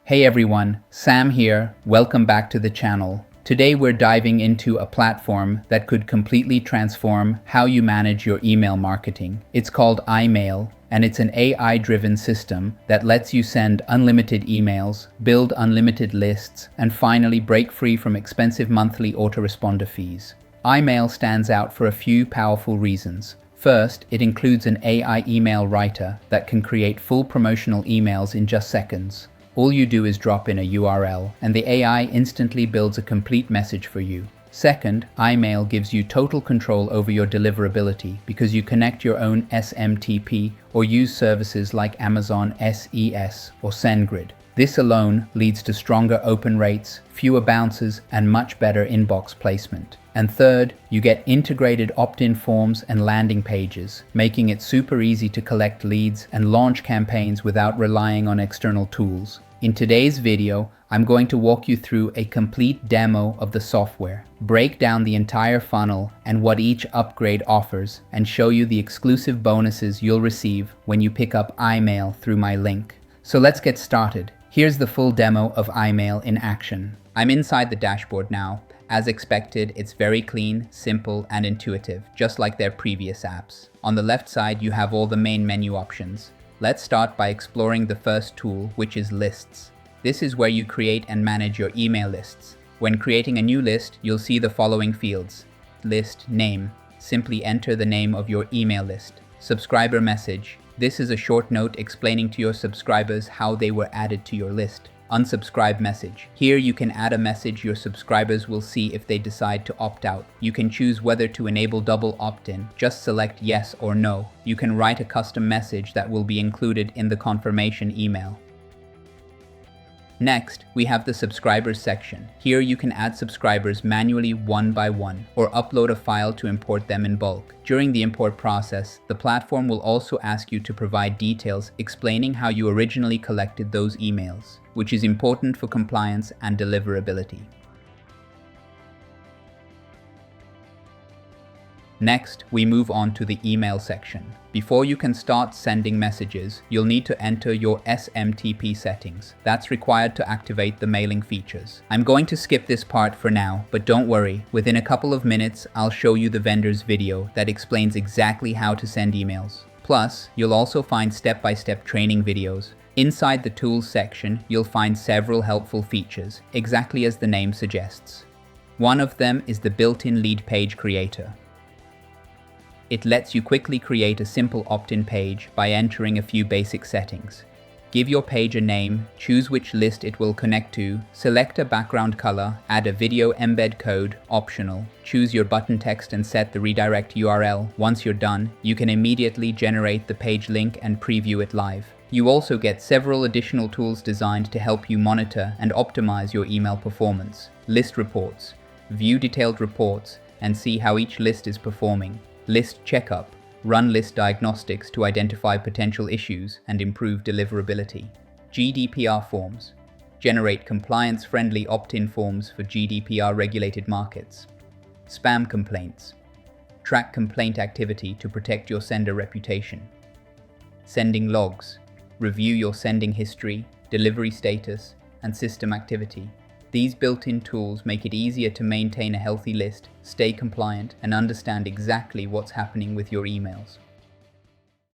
Hey everyone, Sam here. Welcome back to the channel. Today we're diving into a platform that could completely transform how you manage your email marketing. It's called imail, and it's an AI-driven system that lets you send unlimited emails, build unlimited lists, and finally break free from expensive monthly autoresponder fees. Imail stands out for a few powerful reasons. First, it includes an AI email writer that can create full promotional emails in just seconds. All you do is drop in a URL, and the AI instantly builds a complete message for you. Second, imail gives you total control over your deliverability because you connect your own SMTP or use services like Amazon SES or SendGrid. This alone leads to stronger open rates, fewer bounces, and much better inbox placement. And third, you get integrated opt-in forms and landing pages, making it super easy to collect leads and launch campaigns without relying on external tools. In today's video, I'm going to walk you through a complete demo of the software, break down the entire funnel and what each upgrade offers, and show you the exclusive bonuses you'll receive when you pick up imail through my link. So let's get started. Here's the full demo of imail in action. I'm inside the dashboard now. As expected, it's very clean, simple, and intuitive, just like their previous apps. On the left side, you have all the main menu options. Let's start by exploring the first tool, which is lists. This is where you create and manage your email lists. When creating a new list, you'll see the following fields. List name. Simply enter the name of your email list. Subscriber message. This is a short note explaining to your subscribers how they were added to your list. Unsubscribe message. Here you can add a message your subscribers will see if they decide to opt out. You can choose whether to enable double opt-in. Just select yes or no. You can write a custom message that will be included in the confirmation email. Next, we have the subscribers section. Here you can add subscribers manually one by one, or upload a file to import them in bulk. During the import process, the platform will also ask you to provide details explaining how you originally collected those emails, which is important for compliance and deliverability. Next, we move on to the email section. Before you can start sending messages, you'll need to enter your SMTP settings. That's required to activate the mailing features. I'm going to skip this part for now, but don't worry, within a couple of minutes, I'll show you the vendor's video that explains exactly how to send emails. Plus, you'll also find step-by-step training videos. Inside the Tools section, you'll find several helpful features, exactly as the name suggests. One of them is the built-in lead page creator. It lets you quickly create a simple opt-in page by entering a few basic settings. Give your page a name, choose which list it will connect to, select a background color, add a video embed code, optional, choose your button text and set the redirect URL. Once you're done, you can immediately generate the page link and preview it live. You also get several additional tools designed to help you monitor and optimize your email performance. List reports. View detailed reports and see how each list is performing. List checkup. Run list diagnostics to identify potential issues and improve deliverability. GDPR forms. Generate compliance-friendly opt-in forms for GDPR-regulated markets. Spam complaints. Track complaint activity to protect your sender reputation. Sending logs. Review your sending history, delivery status, and system activity. These built-in tools make it easier to maintain a healthy list, stay compliant, and understand exactly what's happening with your emails.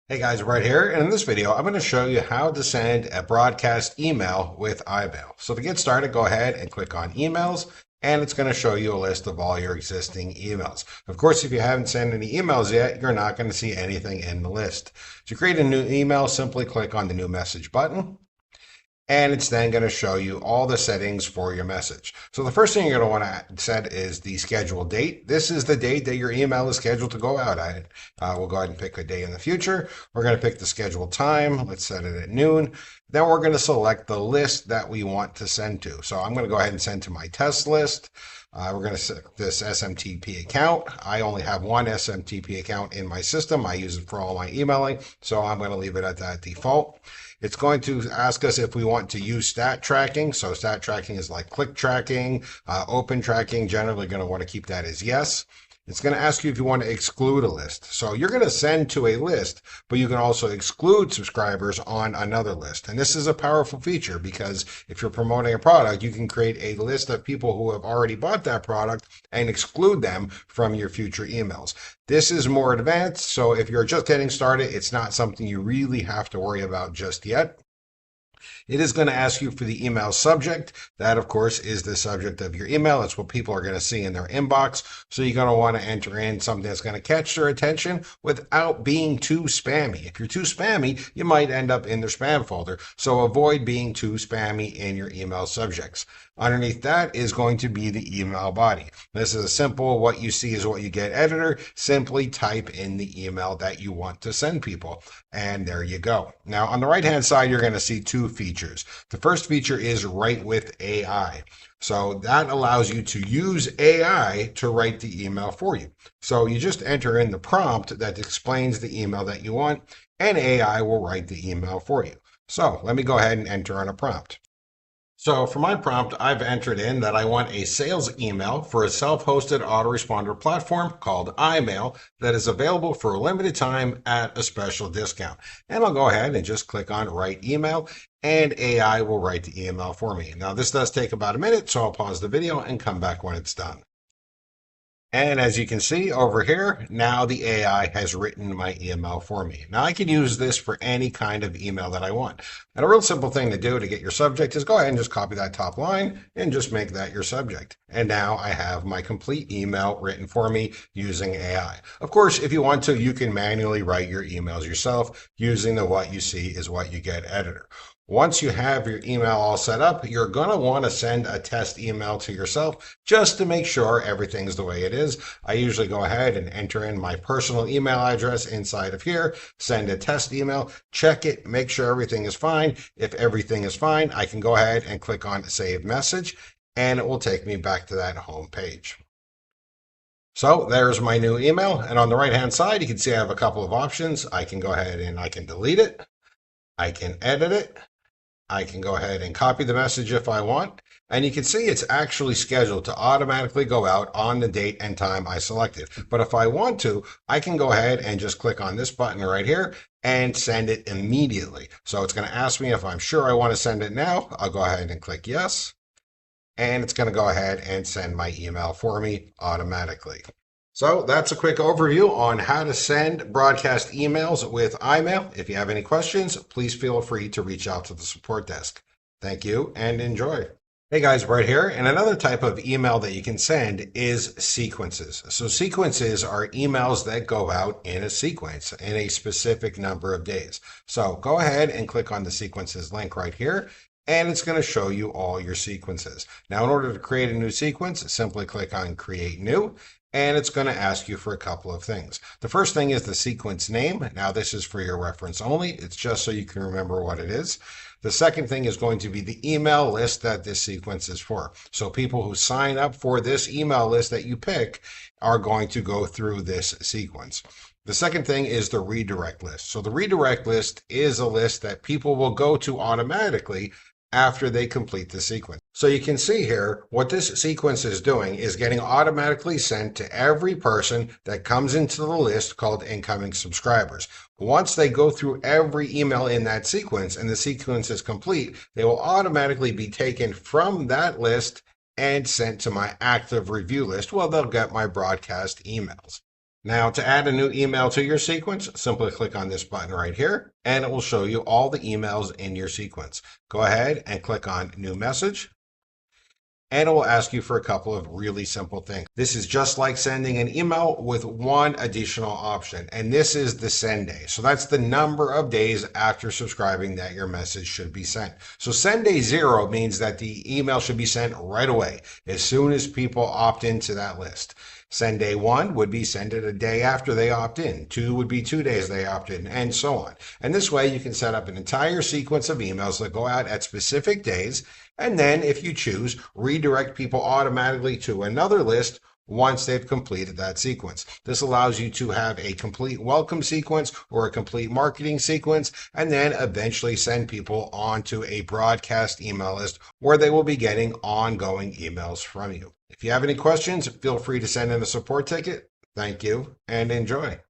Hey guys, right here, and in this video I'm going to show you how to send a broadcast email with imail. So to get started, go ahead and click on emails, and it's going to show you a list of all your existing emails. Of course, if you haven't sent any emails yet, you're not going to see anything in the list. To create a new email, simply click on the new message button. And it's then going to show you all the settings for your message. So the first thing you're going to want to set is the scheduled date. This is the date that your email is scheduled to go out at. We'll go ahead and pick a day in the future. We're going to pick the scheduled time. Let's set it at noon. Then we're going to select the list that we want to send to. So I'm going to go ahead and send to my test list. We're going to set this SMTP account. I only have one SMTP account in my system. I use it for all my emailing, so I'm going to leave it at that default. It's going to ask us if we want to use stat tracking. So stat tracking is like click tracking, open tracking. Generally going to want to keep that as yes. It's going to ask you if you want to exclude a list. So you're going to send to a list, but you can also exclude subscribers on another list. And this is a powerful feature because if you're promoting a product, you can create a list of people who have already bought that product and exclude them from your future emails. This is more advanced, so if you're just getting started, it's not something you really have to worry about just yet. It is going to ask you for the email subject. That, of course, is the subject of your email. It's what people are going to see in their inbox. So you're going to want to enter in something that's going to catch their attention without being too spammy. If you're too spammy, you might end up in their spam folder. So avoid being too spammy in your email subjects. Underneath that is going to be the email body. This is a simple what you see is what you get editor. Simply type in the email that you want to send people. And there you go. Now on the right hand side, you're going to see two features. The first feature is Write with AI. So that allows you to use AI to write the email for you. So you just enter in the prompt that explains the email that you want, and AI will write the email for you. So let me go ahead and enter in a prompt. So for my prompt, I've entered in that I want a sales email for a self-hosted autoresponder platform called imail that is available for a limited time at a special discount. And I'll go ahead and just click on Write Email, and AI will write the email for me. Now this does take about a minute, so I'll pause the video and come back when it's done. And as you can see over here, now the AI has written my email for me. Now I can use this for any kind of email that I want. And a real simple thing to do to get your subject is go ahead and just copy that top line and just make that your subject. And now I have my complete email written for me using AI. Of course, if you want to, you can manually write your emails yourself using the what you see is what you get editor. Once you have your email all set up, you're going to want to send a test email to yourself just to make sure everything's the way it is. I usually go ahead and enter in my personal email address inside of here, send a test email, check it, make sure everything is fine. If everything is fine, I can go ahead and click on Save Message, and it will take me back to that home page. So there's my new email, and on the right-hand side, you can see I have a couple of options. I can go ahead and I can delete it. I can edit it. I can go ahead and copy the message if I want, and you can see it's actually scheduled to automatically go out on the date and time I selected. But if I want to, I can go ahead and just click on this button right here and send it immediately. So it's going to ask me if I'm sure I want to send it now. I'll go ahead and click yes, and it's going to go ahead and send my email for me automatically. So that's a quick overview on how to send broadcast emails with iMail. If you have any questions, please feel free to reach out to the support desk. Thank you and enjoy. Hey guys, right here. And another type of email that you can send is sequences. So sequences are emails that go out in a sequence in a specific number of days. So go ahead and click on the sequences link right here, and it's going to show you all your sequences. Now, in order to create a new sequence, simply click on Create New. And it's going to ask you for a couple of things. The first thing is the sequence name. Now, this is for your reference only. It's just so you can remember what it is. The second thing is going to be the email list that this sequence is for. So people who sign up for this email list that you pick are going to go through this sequence. The second thing is the redirect list. So the redirect list is a list that people will go to automatically after they complete the sequence. So you can see here what this sequence is doing is getting automatically sent to every person that comes into the list called incoming subscribers. Once they go through every email in that sequence and the sequence is complete, they will automatically be taken from that list and sent to my active review list. Well, they'll get my broadcast emails. Now, to add a new email to your sequence, simply click on this button right here, and it will show you all the emails in your sequence. Go ahead and click on New Message, and it will ask you for a couple of really simple things. This is just like sending an email with one additional option, and this is the send day. So that's the number of days after subscribing that your message should be sent. So send day 0 means that the email should be sent right away, as soon as people opt into that list. Send day 1 would be send it a day after they opt in. 2 would be 2 days they opt in, and so on. And this way you can set up an entire sequence of emails that go out at specific days, and then if you choose, redirect people automatically to another list once they've completed that sequence. This allows you to have a complete welcome sequence or a complete marketing sequence, and then eventually send people onto a broadcast email list where they will be getting ongoing emails from you. If you have any questions, feel free to send in a support ticket. Thank you and enjoy.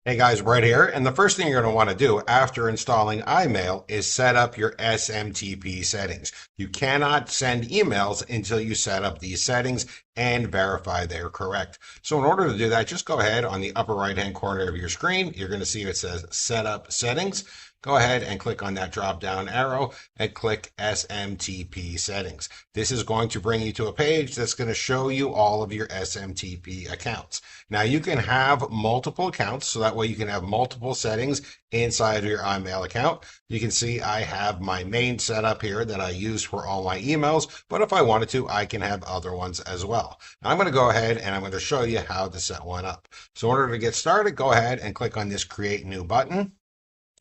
Hey guys, Brett here, and the first thing you're going to want to do after installing iMail is set up your SMTP settings. You cannot send emails until you set up these settings and verify they're correct. So in order to do that, just go ahead on the upper right hand corner of your screen. You're going to see it says Set Up Settings. Go ahead and click on that drop down arrow and click SMTP settings. This is going to bring you to a page that's going to show you all of your SMTP accounts. Now you can have multiple accounts, so that way you can have multiple settings inside of your iMail account. You can see I have my main setup here that I use for all my emails, but if I wanted to, I can have other ones as well. Now I'm going to go ahead and I'm going to show you how to set one up. So in order to get started, go ahead and click on this Create New button.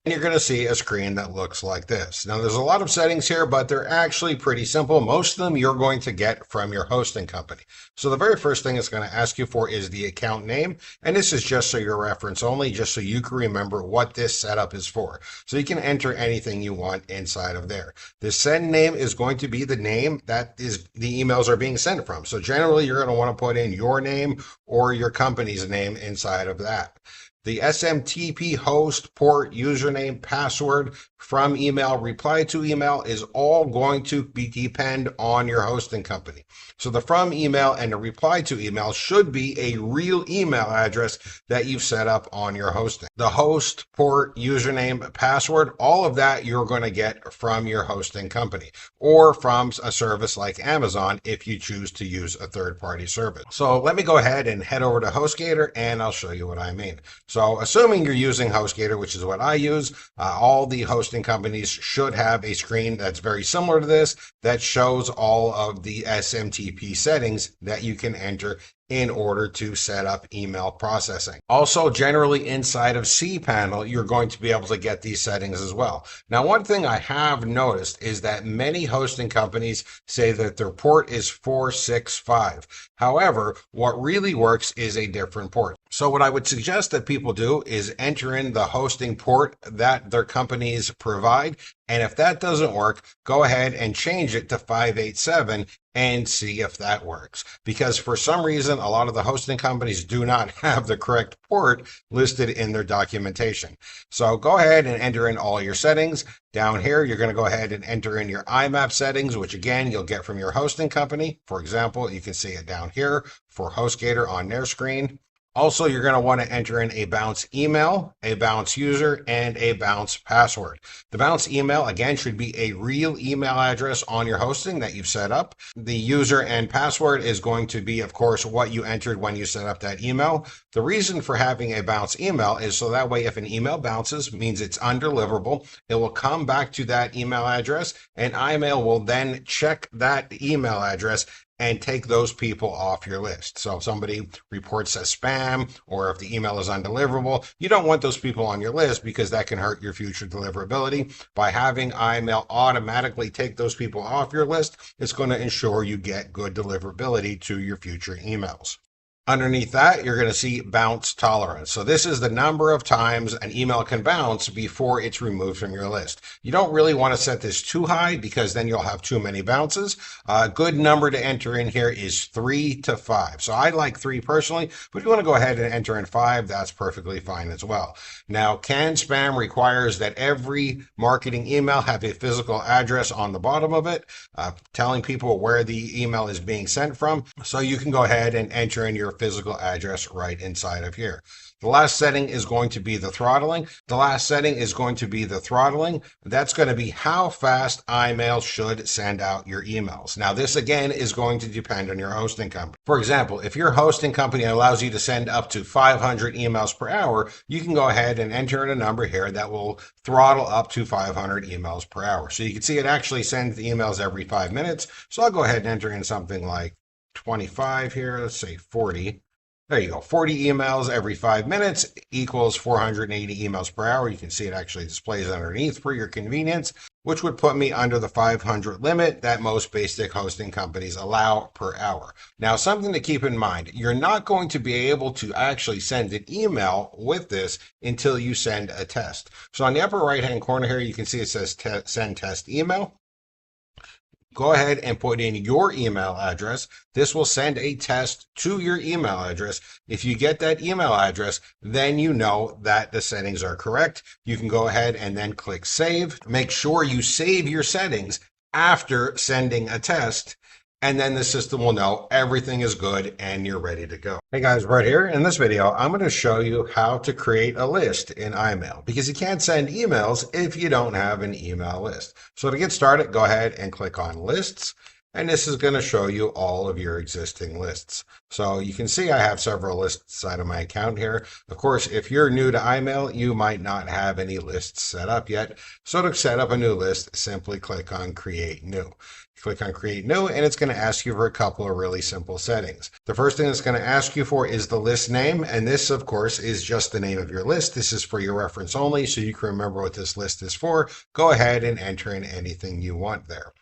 And you're going to see a screen that looks like this. Now, there's a lot of settings here, but they're actually pretty simple. Most of them you're going to get from your hosting company. So the very first thing it's going to ask you for is the account name. And this is just so your reference only, just so you can remember what this setup is for. So you can enter anything you want inside of there. The send name is going to be the name that is the emails are being sent from. So generally, you're going to want to put in your name or your company's name inside of that. The SMTP host, port, username, password, from email, reply to email is all going to depend on your hosting company. So the from email and the reply to email should be a real email address that you've set up on your hosting. The host, port, username, password, all of that you're going to get from your hosting company or from a service like Amazon if you choose to use a third-party service. So let me go ahead and head over to HostGator and I'll show you what I mean. So assuming you're using HostGator, which is what I use, all the hosting companies should have a screen that's very similar to this that shows all of the SMTP settings that you can enter in order to set up email processing. Also, generally inside of cPanel, you're going to be able to get these settings as well. Now, one thing I have noticed is that many hosting companies say that their port is 465. However, what really works is a different port. So what I would suggest that people do is enter in the hosting port that their companies provide. And if that doesn't work, go ahead and change it to 587 and see if that works. Because for some reason, a lot of the hosting companies do not have the correct port listed in their documentation. So go ahead and enter in all your settings. Down here, you're going to go ahead and enter in your IMAP settings, which again, you'll get from your hosting company. For example, you can see it down here for HostGator on their screen. Also, you're going to want to enter in a bounce email, a bounce user, and a bounce password. The bounce email, again, should be a real email address on your hosting that you've set up. The user and password is going to be, of course, what you entered when you set up that email. The reason for having a bounce email is so that way if an email bounces, means it's undeliverable, it will come back to that email address, and iMail will then check that email address and take those people off your list. So if somebody reports as spam, or if the email is undeliverable, you don't want those people on your list because that can hurt your future deliverability. By having iMail automatically take those people off your list, it's going to ensure you get good deliverability to your future emails. Underneath that, you're going to see bounce tolerance. So this is the number of times an email can bounce before it's removed from your list. You don't really want to set this too high because then you'll have too many bounces. A good number to enter in here is 3 to 5. So I like 3 personally, but if you want to go ahead and enter in 5, that's perfectly fine as well. Now, canned spam requires that every marketing email have a physical address on the bottom of it, telling people where the email is being sent from. So you can go ahead and enter in your physical address right inside of here. The last setting is going to be the throttling. That's going to be how fast iMail should send out your emails. Now, this again is going to depend on your hosting company. For example, if your hosting company allows you to send up to 500 emails per hour, you can go ahead and enter in a number here that will throttle up to 500 emails per hour. So you can see it actually sends the emails every 5 minutes. So I'll go ahead and enter in something like 25 here. Let's say 40. There you go. 40 emails every 5 minutes equals 480 emails per hour. You can see it actually displays underneath for your convenience, which would put me under the 500 limit that most basic hosting companies allow per hour. Now, something to keep in mind, you're not going to be able to actually send an email with this until you send a test. So on the upper right-hand corner here, you can see it says send test email. go ahead and put in your email address. This will send a test to your email address. If you get that email address, then you know that the settings are correct. You can go ahead and then click save. Make sure you save your settings after sending a test, and then the system will know everything is good and you're ready to go. Hey guys, right here in this video, I'm going to show you how to create a list in iMail, because you can't send emails if you don't have an email list. So to get started, go ahead and click on lists, and this is going to show you all of your existing lists. So you can see I have several lists out of my account here. Of course, if you're new to iMail, you might not have any lists set up yet. So to set up a new list, simply click on Create New. Click on Create New, and it's going to ask you for a couple of really simple settings. The first thing it's going to ask you for is the list name, and this, of course, is just the name of your list. This is for your reference only, so you can remember what this list is for. Go ahead and enter in anything you want there.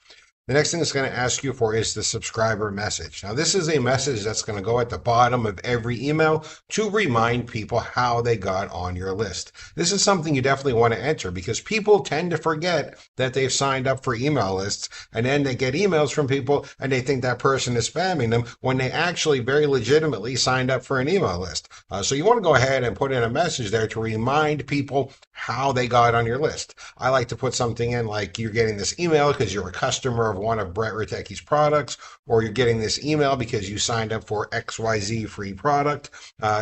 The next thing it's going to ask you for is the subscriber message. Now, this is a message that's going to go at the bottom of every email to remind people how they got on your list. This is something you definitely want to enter, because people tend to forget that they've signed up for email lists, and then they get emails from people and they think that person is spamming them when they actually very legitimately signed up for an email list. So you want to go ahead and put in a message there to remind people how they got on your list. I like to put something in like, you're getting this email because you're a customer of one of Brett Rateki's products, or you're getting this email because you signed up for XYZ free product.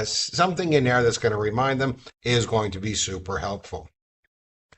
Something in there that's going to remind them is going to be super helpful.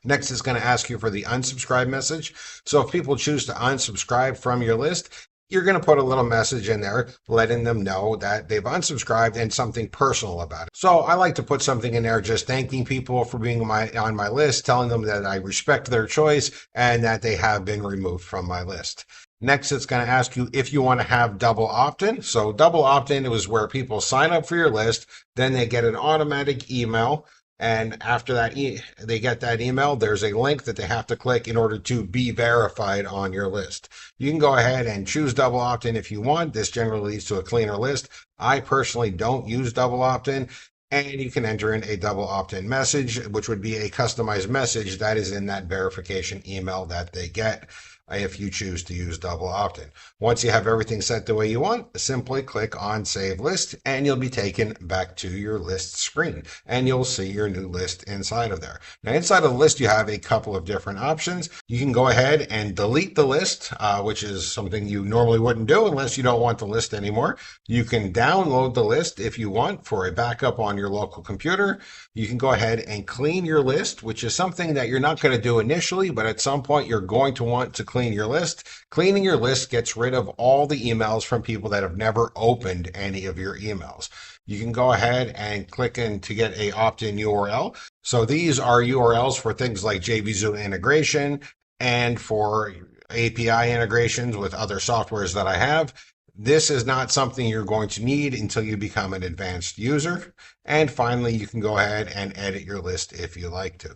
Next, it's going to ask you for the unsubscribe message. So if people choose to unsubscribe from your list, you're going to put a little message in there letting them know that they've unsubscribed and something personal about it. So I like to put something in there just thanking people for being on my list, telling them that I respect their choice and that they have been removed from my list. Next, it's going to ask you if you want to have double opt-in. So double opt-in is where people sign up for your list, then they get an automatic email. And after that, they get that email, there's a link that they have to click in order to be verified on your list. You can go ahead and choose double opt-in if you want. This generally leads to a cleaner list. I personally don't use double opt-in. And you can enter in a double opt-in message, which would be a customized message that is in that verification email that they get if you choose to use double opt-in. Once you have everything set the way you want, simply click on Save List, and you'll be taken back to your list screen, and you'll see your new list inside of there. Now, inside of the list, you have a couple of different options. You can go ahead and delete the list, which is something you normally wouldn't do unless you don't want the list anymore. You can download the list if you want for a backup on your local computer. You can go ahead and clean your list, which is something that you're not going to do initially, but at some point you're going to want to clean your list. Cleaning your list gets rid of all the emails from people that have never opened any of your emails. You can go ahead and click in to get a opt-in URL. So these are URLs for things like JVZoo integration and for API integrations with other softwares that I have. This is not something you're going to need until you become an advanced user. And finally, you can go ahead and edit your list if you like to.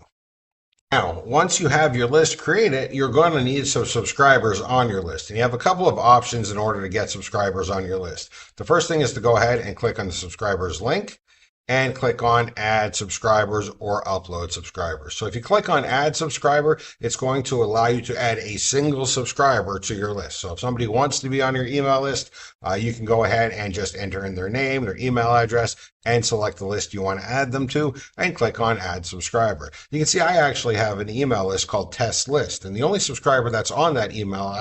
Now, once you have your list created, you're going to need some subscribers on your list. And you have a couple of options in order to get subscribers on your list. The first thing is to go ahead and click on the subscribers link and click on Add Subscribers or Upload Subscribers. So if you click on Add Subscriber, it's going to allow you to add a single subscriber to your list. So if somebody wants to be on your email list, you can go ahead and just enter in their name, their email address, and select the list you want to add them to, and click on Add Subscriber. You can see I actually have an email list called Test List, and the only subscriber that's on that email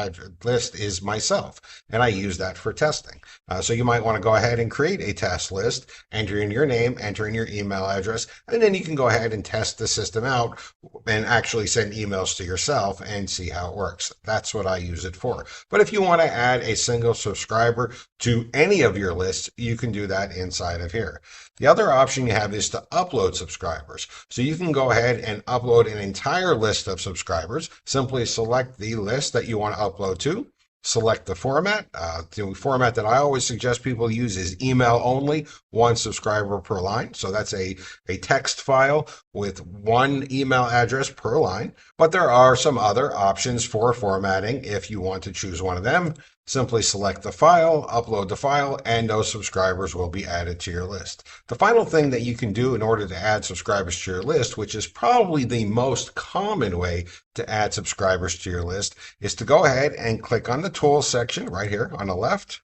list is myself, and I use that for testing. So you might want to go ahead and create a test list, enter in your name, enter in your email address, and then you can go ahead and test the system out and actually send emails to yourself and see how it works. That's what I use it for. But if you want to add a single subscriber to any of your lists, you can do that inside of here. The other option you have is to upload subscribers. So you can go ahead and upload an entire list of subscribers. Simply select the list that you want to upload to, select the format. The format that I always suggest people use is email only, one subscriber per line. So that's a text file with one email address per line. But there are some other options for formatting. If you want to choose one of them, simply select the file, upload the file, and those subscribers will be added to your list. The final thing that you can do in order to add subscribers to your list, which is probably the most common way to add subscribers to your list, is to go ahead and click on the tools section right here on the left.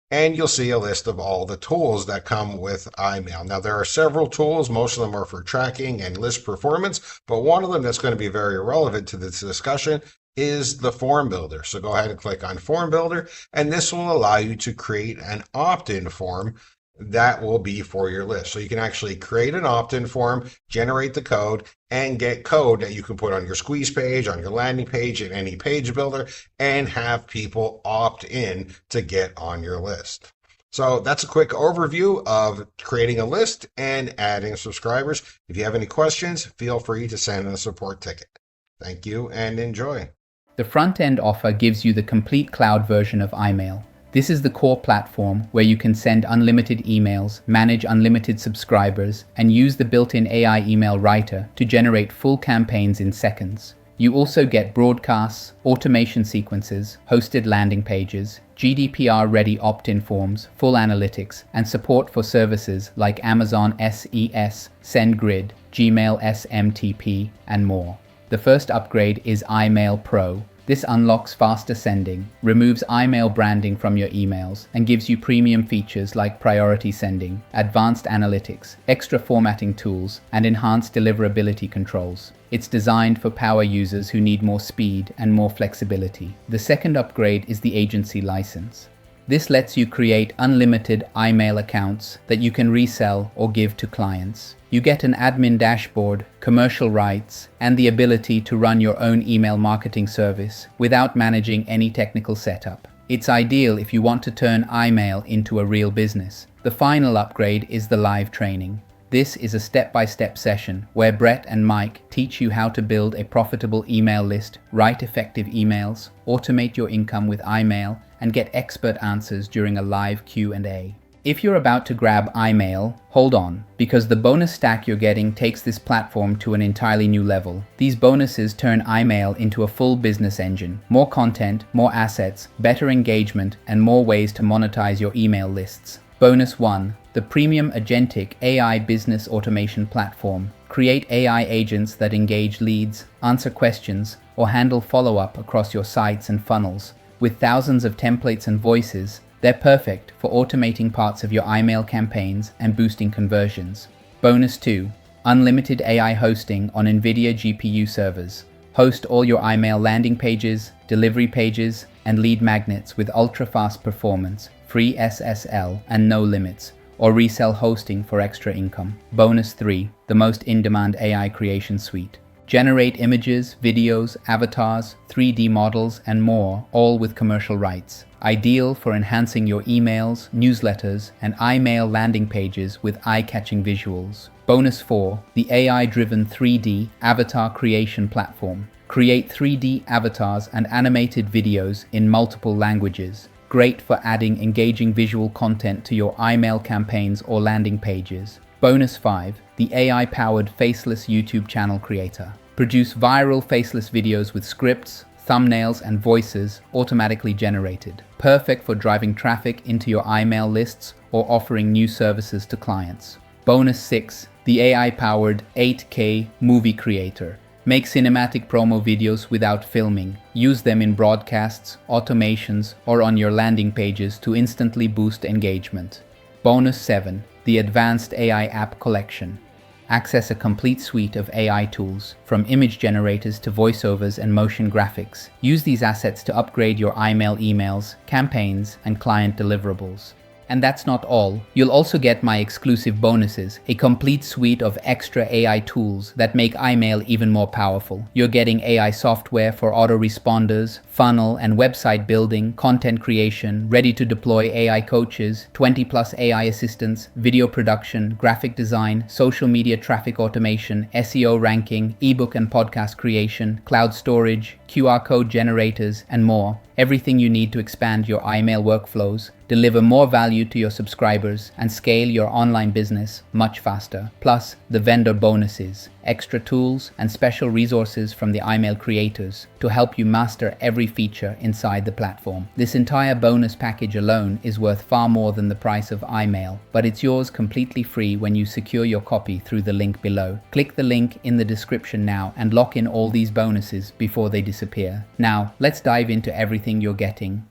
And you'll see a list of all the tools that come with iMail. Now, there are several tools. Most of them are for tracking and list performance, but one of them that's going to be very relevant to this discussion is the form builder. So go ahead and click on form builder, and this will allow you to create an opt-in form that will be for your list. So you can actually create an opt-in form, generate the code, and get code that you can put on your squeeze page, on your landing page, in any page builder, and have people opt in to get on your list. So that's a quick overview of creating a list and adding subscribers. If you have any questions, feel free to send in a support ticket. Thank you and enjoy. The front-end offer gives you the complete cloud version of iMail. This is the core platform where you can send unlimited emails, manage unlimited subscribers, and use the built-in AI email writer to generate full campaigns in seconds. You also get broadcasts, automation sequences, hosted landing pages, GDPR-ready opt-in forms, full analytics, and support for services like Amazon SES, SendGrid, Gmail SMTP, and more. The first upgrade is iMail Pro. This unlocks faster sending, removes iMail branding from your emails, and gives you premium features like priority sending, advanced analytics, extra formatting tools, and enhanced deliverability controls. It's designed for power users who need more speed and more flexibility. The second upgrade is the agency license. This lets you create unlimited iMail accounts that you can resell or give to clients. You get an admin dashboard, commercial rights, and the ability to run your own email marketing service without managing any technical setup. It's ideal if you want to turn iMail into a real business. The final upgrade is the live training. This is a step-by-step session where Brett and Mike teach you how to build a profitable email list, write effective emails, automate your income with iMail, and get expert answers during a live Q&A. If you're about to grab iMail, hold on, because the bonus stack you're getting takes this platform to an entirely new level. These bonuses turn iMail into a full business engine. More content, more assets, better engagement, and more ways to monetize your email lists. Bonus 1. The premium agentic AI business automation platform. Create AI agents that engage leads, answer questions, or handle follow-up across your sites and funnels. With thousands of templates and voices, they're perfect for automating parts of your iMail campaigns and boosting conversions. Bonus 2. Unlimited AI hosting on NVIDIA GPU servers. Host all your iMail landing pages, delivery pages, and lead magnets with ultra-fast performance, free SSL, and no limits, or resell hosting for extra income. Bonus 3. The most in-demand AI creation suite. Generate images, videos, avatars, 3D models, and more, all with commercial rights. Ideal for enhancing your emails, newsletters, and iMail landing pages with eye-catching visuals. Bonus 4. The AI-driven 3D avatar creation platform. Create 3D avatars and animated videos in multiple languages. Great for adding engaging visual content to your iMail campaigns or landing pages. Bonus 5. The AI-powered faceless YouTube channel creator. Produce viral faceless videos with scripts, thumbnails, and voices automatically generated. Perfect for driving traffic into your iMail lists or offering new services to clients. Bonus 6. The AI-powered 8K movie creator. Make cinematic promo videos without filming. Use them in broadcasts, automations, or on your landing pages to instantly boost engagement. Bonus 7. The Advanced AI App Collection. Access a complete suite of AI tools, from image generators to voiceovers and motion graphics. Use these assets to upgrade your iMail emails, campaigns, and client deliverables. And that's not all. You'll also get my exclusive bonuses, a complete suite of extra AI tools that make iMail even more powerful. You're getting AI software for autoresponders, funnel and website building, content creation, ready-to-deploy AI coaches, 20+ AI assistants, video production, graphic design, social media traffic automation, SEO ranking, ebook and podcast creation, cloud storage, QR code generators, and more. Everything you need to expand your email workflows, deliver more value to your subscribers, and scale your online business much faster. Plus, the vendor bonuses, extra tools, and special resources from the email creators to help you master every feature inside the platform. This entire bonus package alone is worth far more than the price of email, but it's yours completely free when you secure your copy through the link below. Click the link in the description now and lock in all these bonuses before they disappear. Now, let's dive into everything you're getting.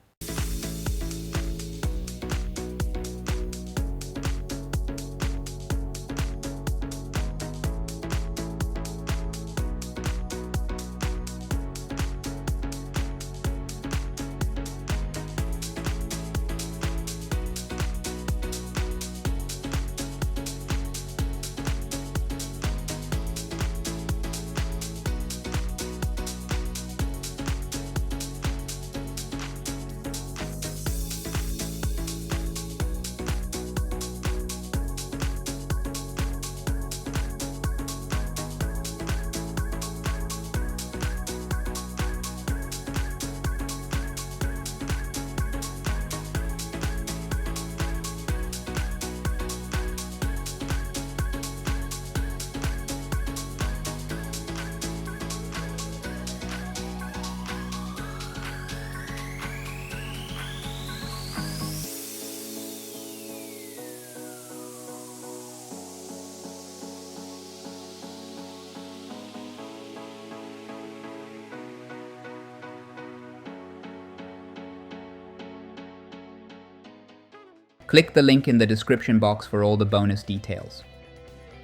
Click the link in the description box for all the bonus details.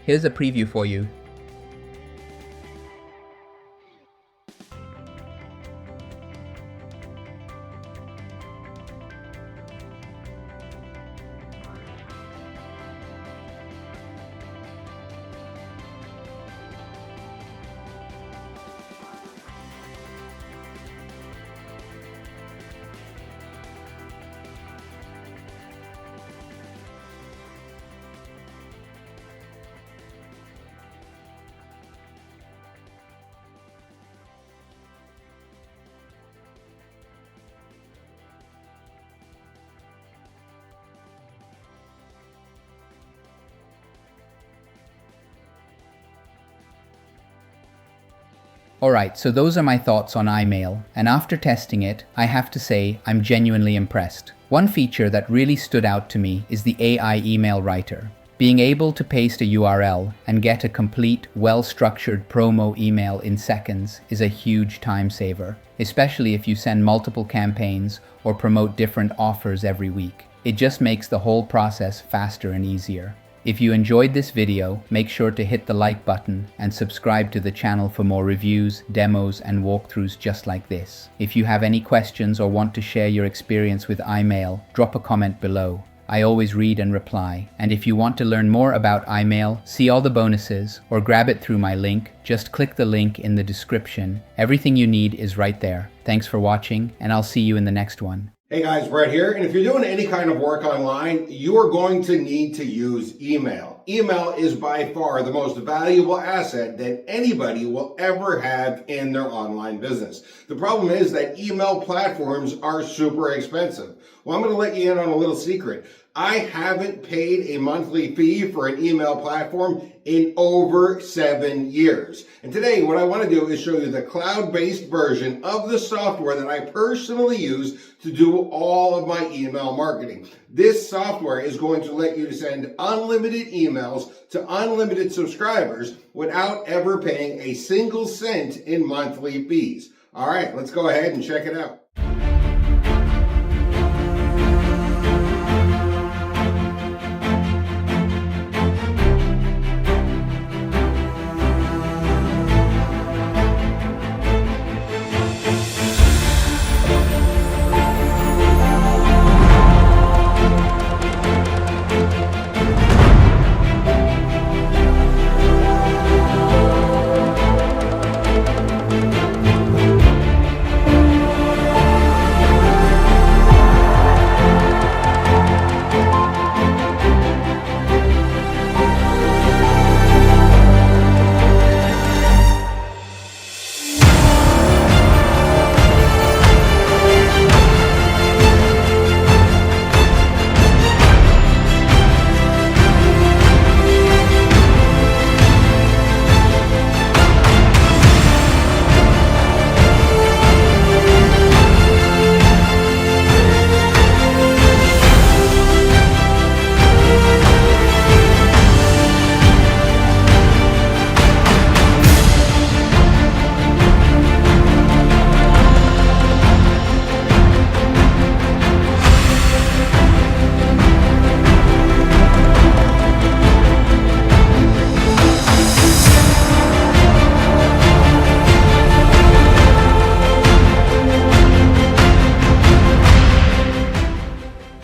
Here's a preview for you. Alright, so those are my thoughts on iMail, and after testing it, I have to say I'm genuinely impressed. One feature that really stood out to me is the AI email writer. Being able to paste a URL and get a complete, well-structured promo email in seconds is a huge time saver, especially if you send multiple campaigns or promote different offers every week. It just makes the whole process faster and easier. If you enjoyed this video, make sure to hit the like button and subscribe to the channel for more reviews, demos, and walkthroughs just like this. If you have any questions or want to share your experience with iMail, drop a comment below. I always read and reply. And if you want to learn more about iMail, see all the bonuses, or grab it through my link, just click the link in the description. Everything you need is right there. Thanks for watching, and I'll see you in the next one. Hey guys, Brett here, and if you're doing any kind of work online, you are going to need to use email. Email is by far the most valuable asset that anybody will ever have in their online business. The problem is that email platforms are super expensive. Well, I'm going to let you in on a little secret. I haven't paid a monthly fee for an email platform in over 7 years. And today, what I want to do is show you the cloud-based version of the software that I personally use to do all of my email marketing. This software is going to let you send unlimited emails to unlimited subscribers without ever paying a single cent in monthly fees. All right, let's go ahead and check it out.